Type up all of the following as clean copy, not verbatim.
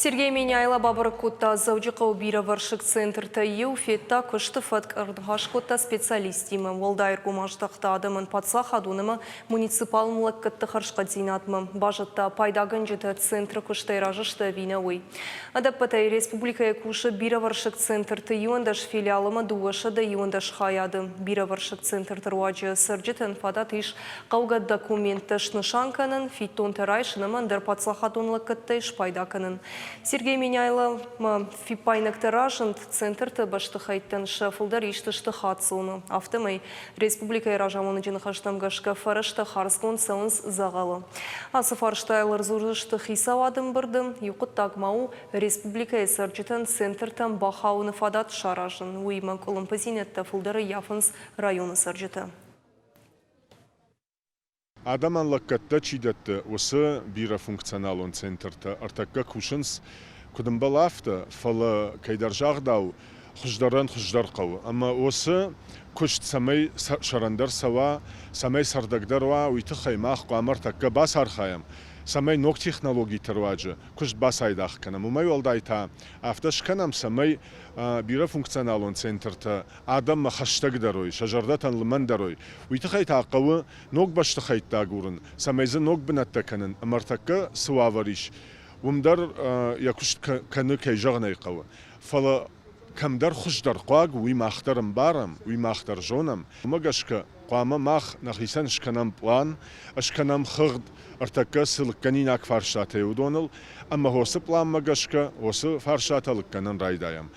Сергей Меняйло Бабаркута Заудикау Бираваршик центр Тайю Фетта Кыштыфат Ардгашкута специалистима Волдайр Гумаштахта Адамын Патсах Адуныма муниципал млаккатты Харшкадзинатма Бажатта Пайдаган жита центр Кыштайражышта Винауи. Адапатай Республика Якуша Бираваршик центр Тайю андаш филиалыма Дуаша да Юандаш Хаяды. Бираваршик центр Таруаджа Сарджитан Фадатиш Каугад документа Шнышанканын Фитон Тарайшынама Андар Патсах Адунлаккатты Пайдаканын. Сергей Меняйло фипайнактаражын центрты баштыхайттан шафылдар иштышты хатсуны. Автомай Республика Иражамоны жинхаштамгашка фарышты харскон сауынс зағалы. Асы фарштайлар зурышты хисавадым бірдім, юқыт тагмау Республика Исарджитан центртан бахауны фадат шаражын. Уймак олымпазинетті фылдары яфынс районы сарджиты. Адаман лаккатта чидатты осы бира функционалон центрта артакка кушынс кудымбалафты фалы кайдаржағдау хұждаран хұждар қау. Amma осы күшт самай шарандар сава, самай сардагдарва уйты қаймақ қуамар такка бас архаям. Самай ног технологий тарваджы, күшт бас айдақ канам. Умай олдайта, автошканам самай бира функционалон центрта адам хаштагдарой, шажарда танлымандарой. Уйты қайта ақауы ног башты қайтта гурын, самайзы ног бінатта канын, амартакка суавариш. Умдар якушт каны кайжағын айқауы. Фалы камдар хұждар қуаг, уй мақтарым барам, уй мақтар жонам. Умагашка қуама мақ нахисан шканам план, ашканам хығд артакка сылыққанин ак фаршаты еудоныл, амма хосы план магашка, хосы фаршаталық канын райдаям.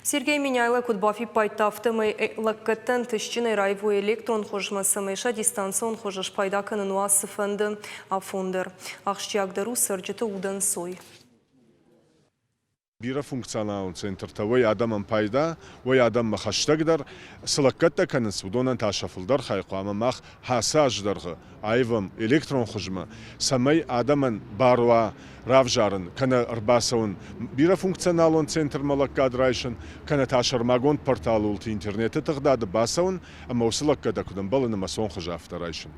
Сергей Меняйло кудбафи пайтафтымы лаккаттан тышчины райву электрон хожмасымыша дистанцион хожаш пайдаканы нуасы фынды афундыр. Ақшчиагдару сырджыты удан сой. Бира функционалон центрта вой адаман пайда, вой адам хаштагдар, сылаккатта каныс удонан ташафылдар хайқуама мах хасаждарғы, айвам электрон хожма, самай адаман баруа равжарын, кана арбасаун бира функционалон центр малаккадрайшын, кана ташармагон порталы улты интернеті тығдады басаун, ама усылаккада кудан балыны масон хожа авторайшын.